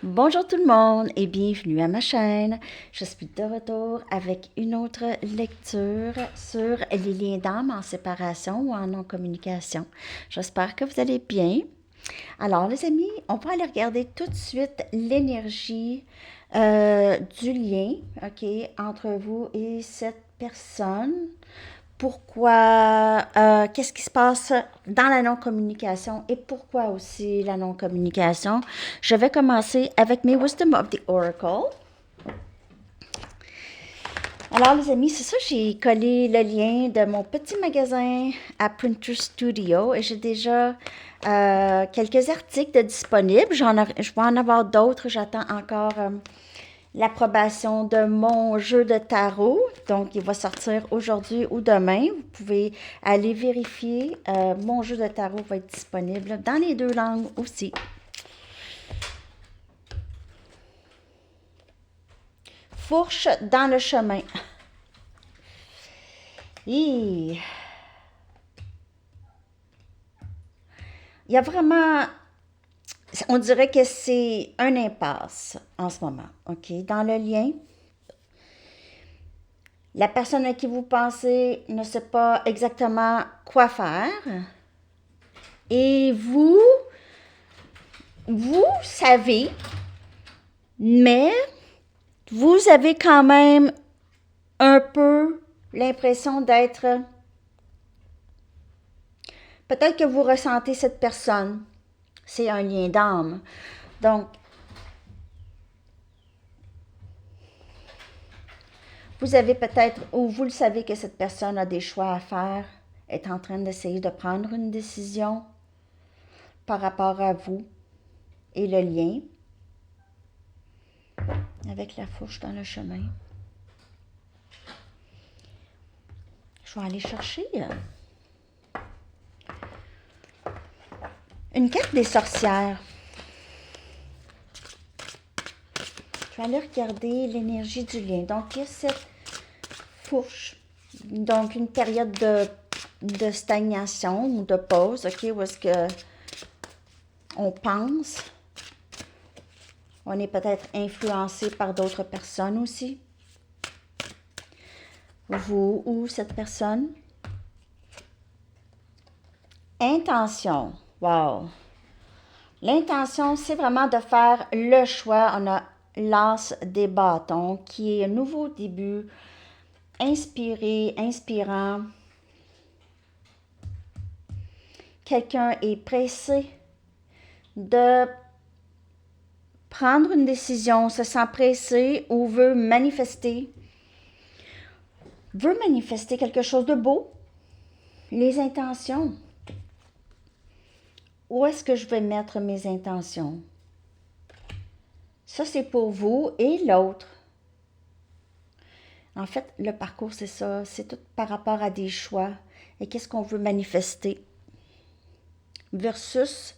Bonjour tout le monde et bienvenue à ma chaîne. Je suis de retour avec une autre lecture sur les liens d'âme en séparation ou en non-communication. J'espère que vous allez bien. Alors les amis, on va aller regarder tout de suite l'énergie du lien, ok, entre vous et cette personne. Pourquoi, qu'est-ce qui se passe dans la non-communication et pourquoi aussi la non-communication. Je vais commencer avec mes Wisdom of the Oracle. Alors les amis, c'est ça, j'ai collé le lien de mon petit magasin à Printer Studio et j'ai déjà quelques articles de disponibles. Je vais en avoir d'autres, j'attends encore l'approbation de mon jeu de tarot. Donc, il va sortir aujourd'hui ou demain. Vous pouvez aller vérifier. Mon jeu de tarot va être disponible dans les deux langues aussi. Fourche dans le chemin. Et il y a vraiment, on dirait que c'est un impasse en ce moment, OK? Dans le lien, la personne à qui vous pensez ne sait pas exactement quoi faire. Et vous savez, mais vous avez quand même un peu l'impression d'être... Peut-être que vous ressentez cette personne. C'est un lien d'âme. Donc, vous avez peut-être, ou vous le savez que cette personne a des choix à faire, est en train d'essayer de prendre une décision par rapport à vous et le lien avec la fourche dans le chemin. Je vais aller chercher une carte des sorcières. Je vais aller regarder l'énergie du lien. Donc, il y a cette fourche. Donc, une période de stagnation ou de pause, OK, où est-ce que on pense. On est peut-être influencé par d'autres personnes aussi. Vous ou cette personne. Intention. Wow. L'intention, c'est vraiment de faire le choix. On a l'as des bâtons qui est un nouveau début, inspiré, inspirant. Quelqu'un est pressé de prendre une décision, se sent pressé ou veut manifester quelque chose de beau. Les intentions. Où est-ce que je vais mettre mes intentions? Ça, c'est pour vous et l'autre. En fait, le parcours, c'est ça. C'est tout par rapport à des choix et qu'est-ce qu'on veut manifester. Versus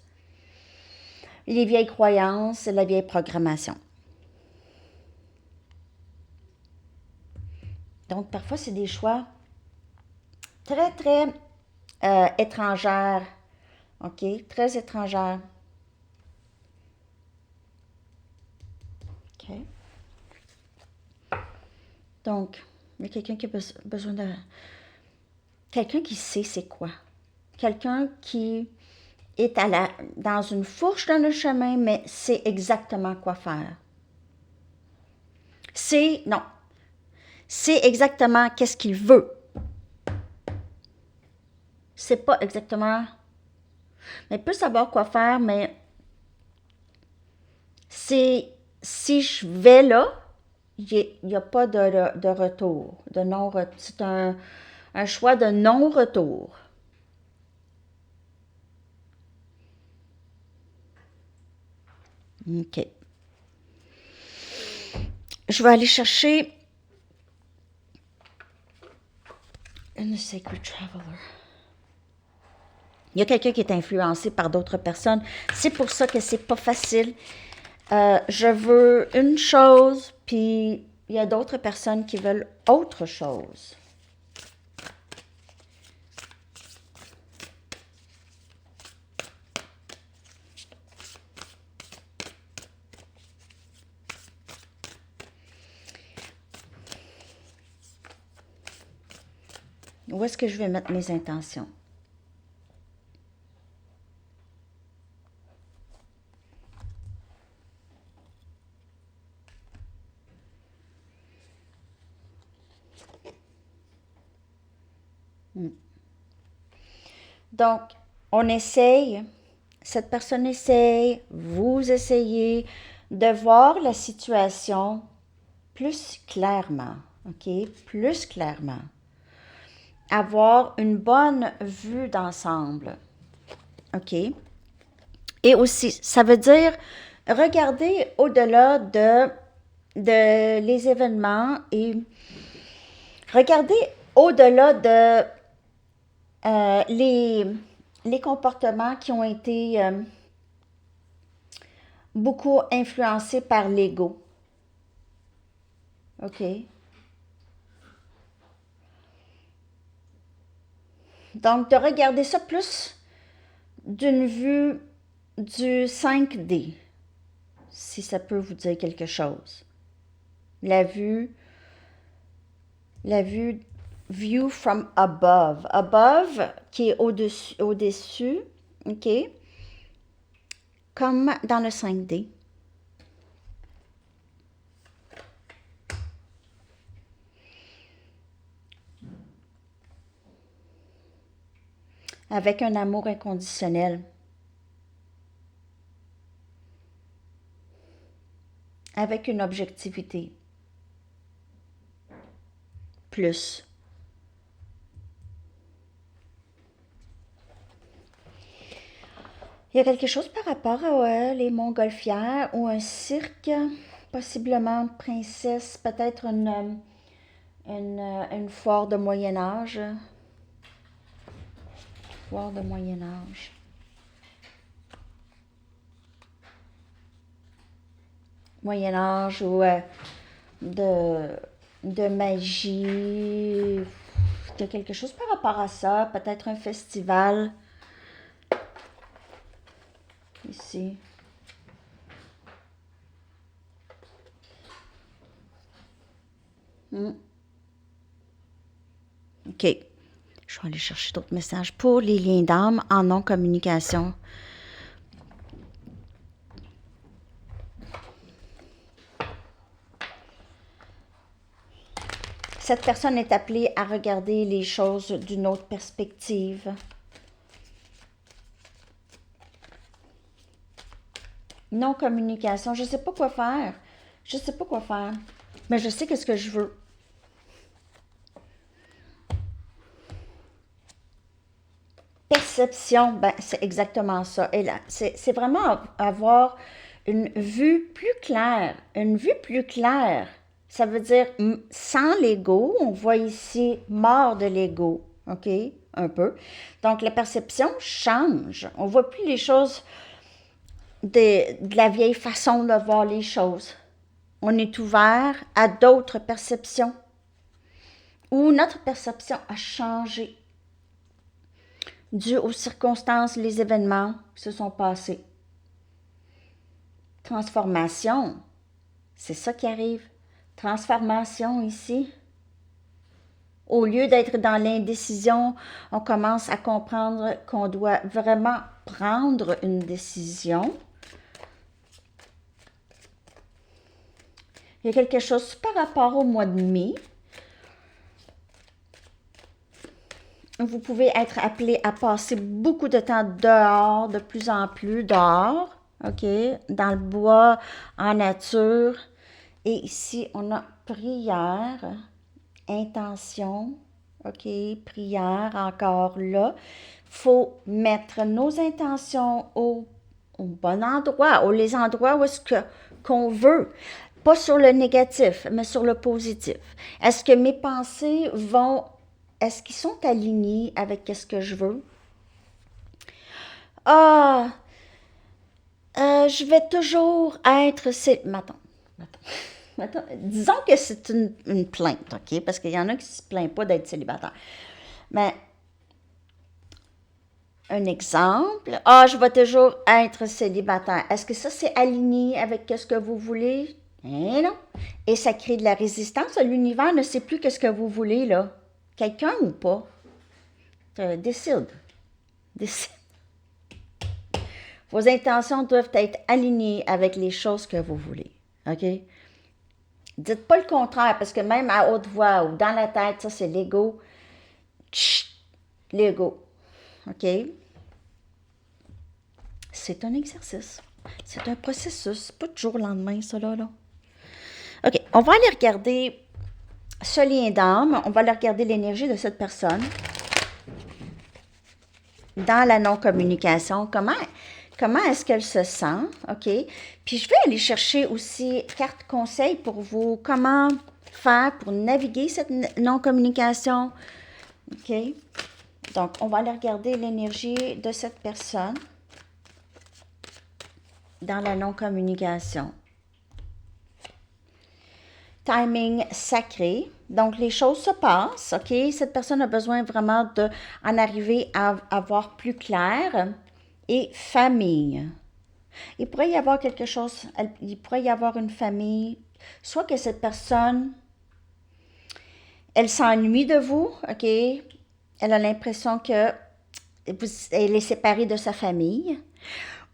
les vieilles croyances, la vieille programmation. Donc, parfois, c'est des choix très, très étrangères. OK? Très étrangères. OK? Donc, il y a quelqu'un qui a besoin de... Quelqu'un qui sait c'est quoi. Quelqu'un qui est dans une fourche dans le chemin, mais sait exactement quoi faire. Non. C'est exactement qu'est-ce qu'il veut. C'est pas exactement... Mais il peut savoir quoi faire, mais c'est... Si je vais là, il n'y a pas de retour. C'est un choix de non-retour. OK. Je vais aller chercher une Sacred Traveler. Il y a quelqu'un qui est influencé par d'autres personnes. C'est pour ça que c'est pas facile. Je veux une chose, puis il y a d'autres personnes qui veulent autre chose. Où est-ce que je vais mettre mes intentions? Donc, on essaye, cette personne essaye, vous essayez de voir la situation plus clairement, OK? Plus clairement. Avoir une bonne vue d'ensemble, OK? Et aussi, ça veut dire regarder au-delà de les événements et regarder au-delà de les comportements qui ont été beaucoup influencés par l'ego. OK? Donc, de regarder ça plus d'une vue du 5D, si ça peut vous dire quelque chose. La vue view from above. Above, qui est au-dessus, OK? Comme dans le 5D. Avec un amour inconditionnel. Avec une objectivité. Plus. Il y a quelque chose par rapport à les montgolfières ou un cirque, possiblement une princesse, peut-être une foire de Moyen-Âge. Foire de Moyen-Âge. Moyen-Âge ou de magie. Il y a quelque chose par rapport à ça, peut-être un festival. Ici. OK. Je vais aller chercher d'autres messages pour les liens d'âme en non-communication. Cette personne est appelée à regarder les choses d'une autre perspective. Non-communication, je ne sais pas quoi faire. Je ne sais pas quoi faire. Mais je sais qu'est-ce que je veux. Perception, ben, c'est exactement ça. Et là, c'est vraiment avoir une vue plus claire. Une vue plus claire. Ça veut dire sans l'ego, on voit ici mort de l'ego. OK? Un peu. Donc, la perception change. On ne voit plus les choses de la vieille façon de voir les choses. On est ouvert à d'autres perceptions. Ou notre perception a changé dû aux circonstances, les événements qui se sont passés. Transformation, c'est ça qui arrive. Transformation ici. Au lieu d'être dans l'indécision, on commence à comprendre qu'on doit vraiment prendre une décision. Il y a quelque chose par rapport au mois de mai. Vous pouvez être appelé à passer beaucoup de temps dehors, de plus en plus dehors, OK, dans le bois, en nature. Et ici, on a prière, intention, OK, prière encore là. Il faut mettre nos intentions au bon endroit, ou les endroits où est-ce qu'on veut. Pas sur le négatif, mais sur le positif. Est-ce que mes pensées est-ce qu'ils sont alignés avec ce que je veux? Ah, je vais toujours être... Disons que c'est une plainte, OK? Parce qu'il y en a qui ne se plaignent pas d'être célibataire. Mais, un exemple, je vais toujours être célibataire. Est-ce que ça, c'est aligné avec ce que vous voulez? Eh non. Et ça crée de la résistance. L'univers ne sait plus ce que vous voulez, là. Quelqu'un ou pas? Décide. Décide. Vos intentions doivent être alignées avec les choses que vous voulez. OK? Dites pas le contraire, parce que même à haute voix ou dans la tête, ça c'est l'ego. Chut! L'ego. OK? C'est un exercice. C'est un processus. C'est pas du jour au lendemain, ça là. OK, on va aller regarder ce lien d'âme. On va aller regarder l'énergie de cette personne dans la non-communication. Comment est-ce qu'elle se sent? OK? Puis je vais aller chercher aussi carte conseil pour vous. Comment faire pour naviguer cette non-communication? OK? Donc, on va aller regarder l'énergie de cette personne dans la non-communication. Timing sacré. Donc, les choses se passent, OK? Cette personne a besoin vraiment d'en arriver à voir plus clair. Et famille. Il pourrait y avoir quelque chose, il pourrait y avoir une famille, soit que cette personne, elle s'ennuie de vous, OK? Elle a l'impression que elle est séparée de sa famille.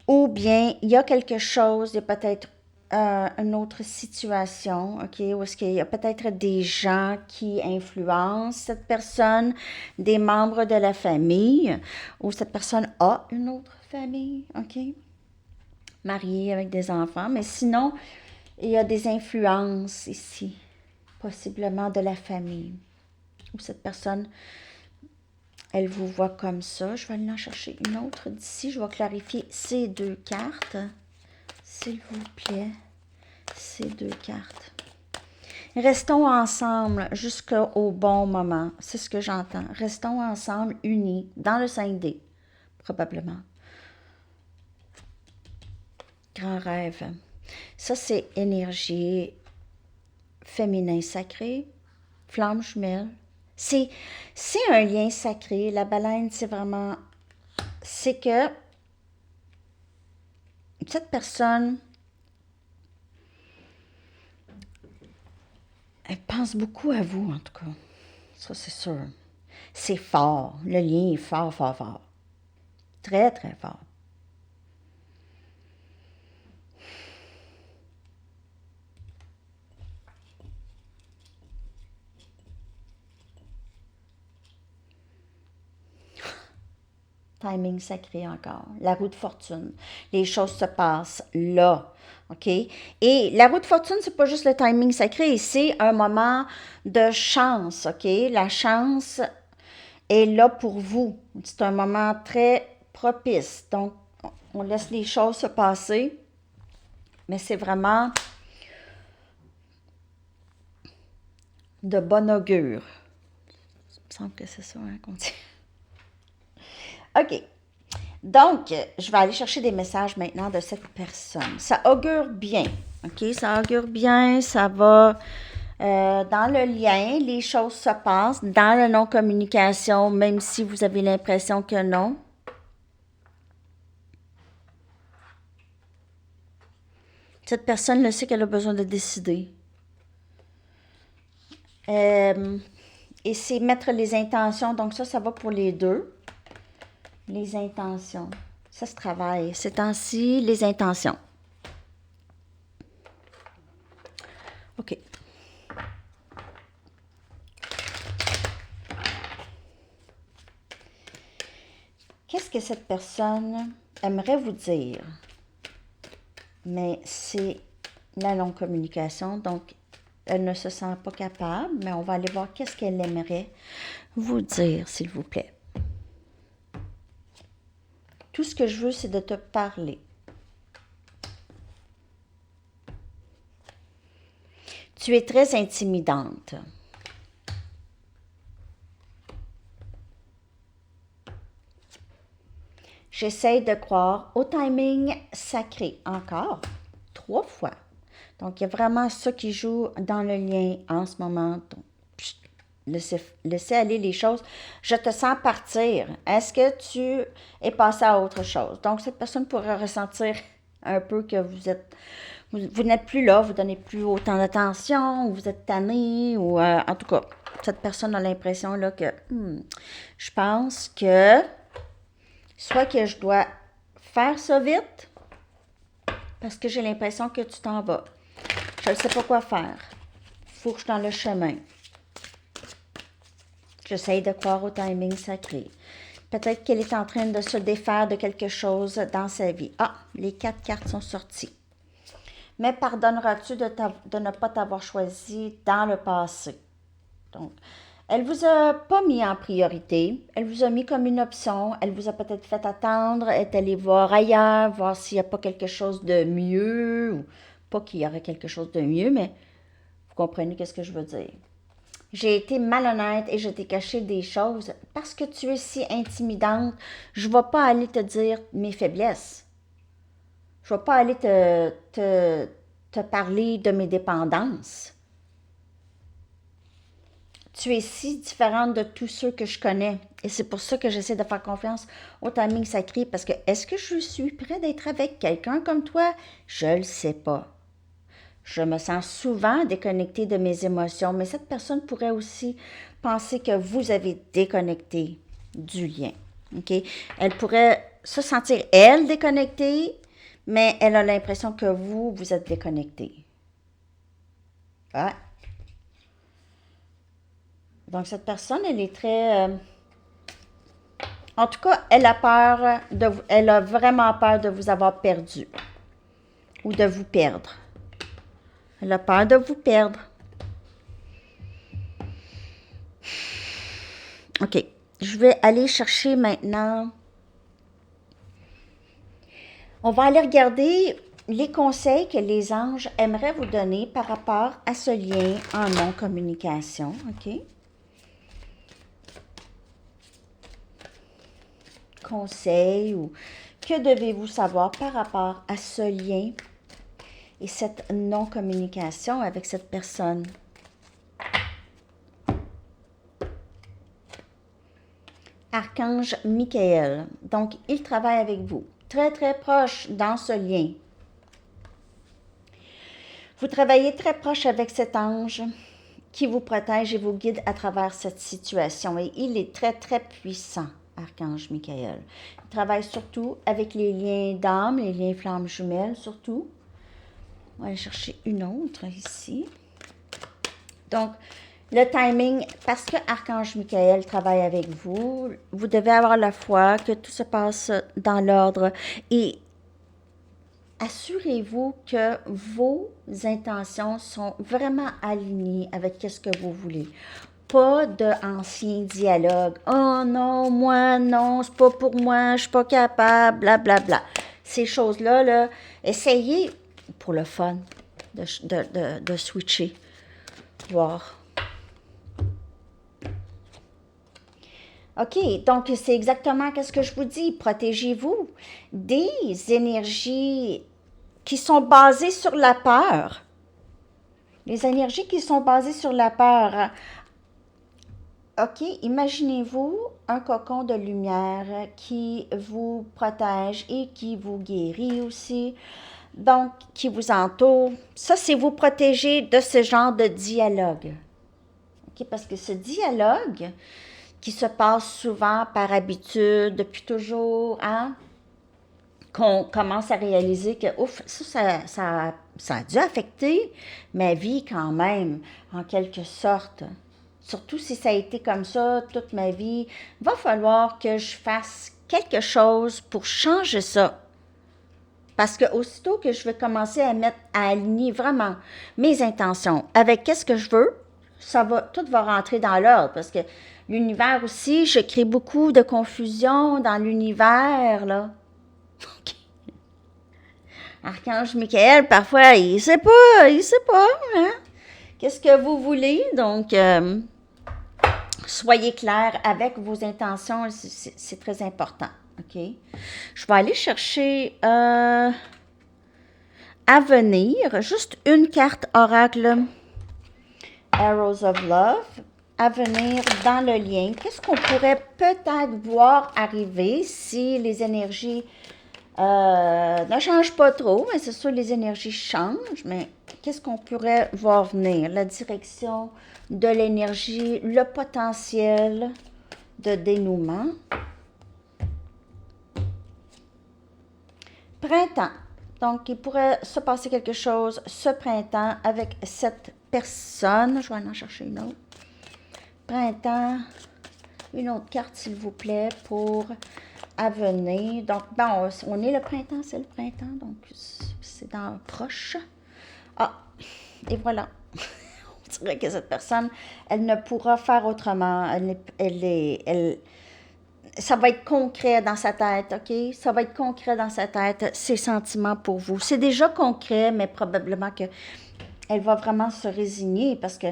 Ou bien, il y a quelque chose, il y a peut-être une autre situation, OK, où est-ce qu'il y a peut-être des gens qui influencent cette personne, des membres de la famille, ou cette personne a une autre famille, OK, mariée avec des enfants, mais sinon, il y a des influences ici, possiblement de la famille, où cette personne, elle vous voit comme ça. Je vais aller en chercher une autre d'ici, je vais clarifier ces deux cartes. S'il vous plaît, ces deux cartes. Restons ensemble jusqu'au bon moment. C'est ce que j'entends. Restons ensemble, unis, dans le 5D, probablement. Grand rêve. Ça, c'est énergie féminin sacré, flamme jumelle. C'est un lien sacré. La baleine, c'est vraiment... C'est que cette personne, elle pense beaucoup à vous, en tout cas. Ça, c'est sûr. C'est fort. Le lien est fort, fort, fort. Très, très fort. Timing sacré encore. La roue de fortune. Les choses se passent là. OK? Et la roue de fortune, c'est pas juste le timing sacré, c'est un moment de chance. OK? La chance est là pour vous. C'est un moment très propice. Donc, on laisse les choses se passer. Mais c'est vraiment de bon augure. Il me semble que c'est ça qu'on dit. OK. Donc, je vais aller chercher des messages maintenant de cette personne. Ça augure bien. OK? Ça augure bien. Ça va dans le lien. Les choses se passent dans la non-communication, même si vous avez l'impression que non. Cette personne le sait qu'elle a besoin de décider. Et c'est mettre les intentions. Donc ça va pour les deux. Les intentions. Ça se travaille. Ces temps-ci, les intentions. OK. Qu'est-ce que cette personne aimerait vous dire? Mais c'est la non-communication, donc elle ne se sent pas capable, mais on va aller voir qu'est-ce qu'elle aimerait vous dire, s'il vous plaît. Tout ce que je veux, c'est de te parler. Tu es très intimidante. J'essaie de croire au timing sacré. Encore 3 fois. Donc, il y a vraiment ça qui joue dans le lien en ce moment. Donc, laissez aller les choses. Je te sens partir. Est-ce que tu es passé à autre chose? Donc, cette personne pourrait ressentir un peu que vous n'êtes plus là, vous ne donnez plus autant d'attention, ou vous êtes tanné, ou en tout cas, cette personne a l'impression là que je pense que soit que je dois faire ça vite parce que j'ai l'impression que tu t'en vas. Je ne sais pas quoi faire. Faut que je suis dans le chemin. J'essaye de croire au timing sacré. Peut-être qu'elle est en train de se défaire de quelque chose dans sa vie. Ah, les 4 cartes sont sorties. Mais pardonneras-tu de ne pas t'avoir choisi dans le passé? Donc, elle vous a pas mis en priorité. Elle vous a mis comme une option. Elle vous a peut-être fait attendre. Elle est allée voir ailleurs, voir s'il n'y a pas quelque chose de mieux. Ou pas qu'il y aurait quelque chose de mieux, mais vous comprenez ce que je veux dire. J'ai été malhonnête et je t'ai caché des choses parce que tu es si intimidante. Je ne vais pas aller te dire mes faiblesses. Je ne vais pas aller te parler de mes dépendances. Tu es si différente de tous ceux que je connais. Et c'est pour ça que j'essaie de faire confiance au timing sacré. Parce que est-ce que je suis prête d'être avec quelqu'un comme toi? Je ne le sais pas. Je me sens souvent déconnectée de mes émotions, mais cette personne pourrait aussi penser que vous avez déconnecté du lien. OK? Elle pourrait se sentir, elle, déconnectée, mais elle a l'impression que vous êtes déconnecté. Ah. Donc, cette personne, elle est très... en tout cas, elle a vraiment peur de vous avoir perdu ou de vous perdre. Elle a peur de vous perdre. OK. Je vais aller chercher maintenant. On va aller regarder les conseils que les anges aimeraient vous donner par rapport à ce lien en non-communication. OK? Conseils ou que devez-vous savoir par rapport à ce lien et cette non-communication avec cette personne? Archange Michael. Donc, il travaille avec vous. Très, très proche dans ce lien. Vous travaillez très proche avec cet ange qui vous protège et vous guide à travers cette situation. Et il est très, très puissant, Archange Michael. Il travaille surtout avec les liens d'âme, les liens flammes jumelles, surtout. On va aller chercher une autre ici. Donc, le timing, parce que Archange Michael travaille avec vous, vous devez avoir la foi que tout se passe dans l'ordre et assurez-vous que vos intentions sont vraiment alignées avec ce que vous voulez. Pas d'anciens dialogues. Oh non, moi, non, c'est pas pour moi, je suis pas capable, blablabla. Ces choses-là, là, essayez pour le fun de switcher, voir. OK, donc c'est exactement ce que je vous dis. Protégez-vous des énergies qui sont basées sur la peur. Les énergies qui sont basées sur la peur. OK, imaginez-vous un cocon de lumière qui vous protège et qui vous guérit aussi. Donc, qui vous entoure. Ça, c'est vous protéger de ce genre de dialogue. OK, parce que ce dialogue qui se passe souvent par habitude, depuis toujours, hein, qu'on commence à réaliser que, ouf, ça a dû affecter ma vie quand même, en quelque sorte. Surtout si ça a été comme ça toute ma vie, il va falloir que je fasse quelque chose pour changer ça. Parce que aussitôt que je vais commencer à aligner vraiment mes intentions avec qu'est-ce que je veux, tout va rentrer dans l'ordre. Parce que l'univers aussi, je crée beaucoup de confusion dans l'univers, là. Okay. Archange Michael, parfois, il sait pas, hein? Qu'est-ce que vous voulez? Donc, soyez clair avec vos intentions, c'est très important, OK? Je vais aller chercher à venir, juste une carte oracle, Arrows of Love, à venir dans le lien. Qu'est-ce qu'on pourrait peut-être voir arriver si les énergies Ne change pas trop, mais c'est sûr les énergies changent, mais qu'est-ce qu'on pourrait voir venir? La direction de l'énergie, le potentiel de dénouement. Printemps. Donc, il pourrait se passer quelque chose ce printemps avec cette personne. Je vais en chercher une autre. Printemps. Une autre carte, s'il vous plaît, pour à venir. Donc, bon, on est le printemps, c'est le printemps, donc c'est dans proche. Ah, et voilà. On dirait que cette personne, elle ne pourra faire autrement. Ça va être concret dans sa tête, OK? Ça va être concret dans sa tête, ses sentiments pour vous. C'est déjà concret, mais probablement que elle va vraiment se résigner parce que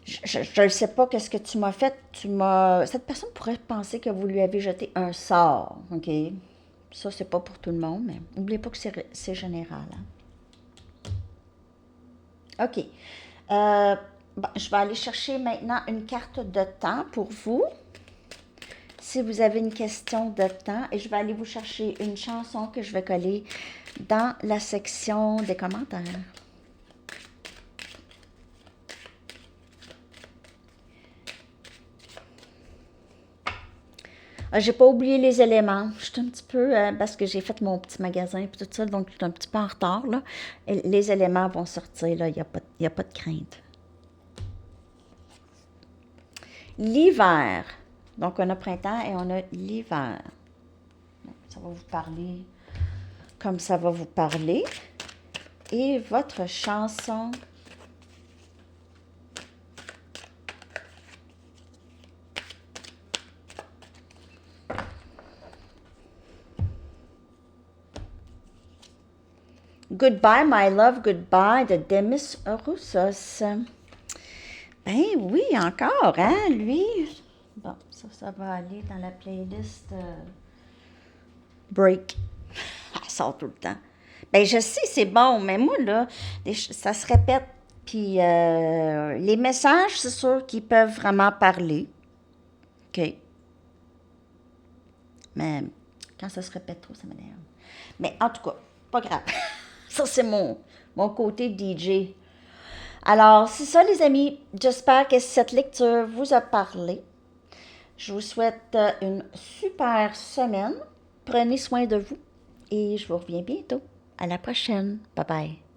je ne sais pas qu'est-ce que tu m'as fait. Cette personne pourrait penser que vous lui avez jeté un sort, OK? Ça, c'est pas pour tout le monde, mais n'oubliez pas que c'est général. Hein? OK. Bon, je vais aller chercher maintenant une carte de temps pour vous. Si vous avez une question de temps, et je vais aller vous chercher une chanson que je vais coller dans la section des commentaires. J'ai pas oublié les éléments. Je suis un petit peu, parce que j'ai fait mon petit magasin et tout ça, donc je suis un petit peu en retard, là. Et les éléments vont sortir, là, il n'y a pas de crainte. L'hiver. Donc, on a printemps et on a l'hiver. Ça va vous parler comme ça va vous parler. Et votre chanson. Goodbye, my love, goodbye de Demis Roussos. Ben oui, encore, hein, lui. Bon, ça va aller dans la playlist Break. Elle sort tout le temps. Ben je sais, c'est bon, mais moi, là, ça se répète. Puis les messages, c'est sûr qu'ils peuvent vraiment parler. OK. Mais quand ça se répète trop, ça m'énerve. Mais en tout cas, pas grave. Ça, c'est mon côté DJ. Alors, c'est ça, les amis. J'espère que cette lecture vous a parlé. Je vous souhaite une super semaine. Prenez soin de vous et je vous reviens bientôt. À la prochaine. Bye bye.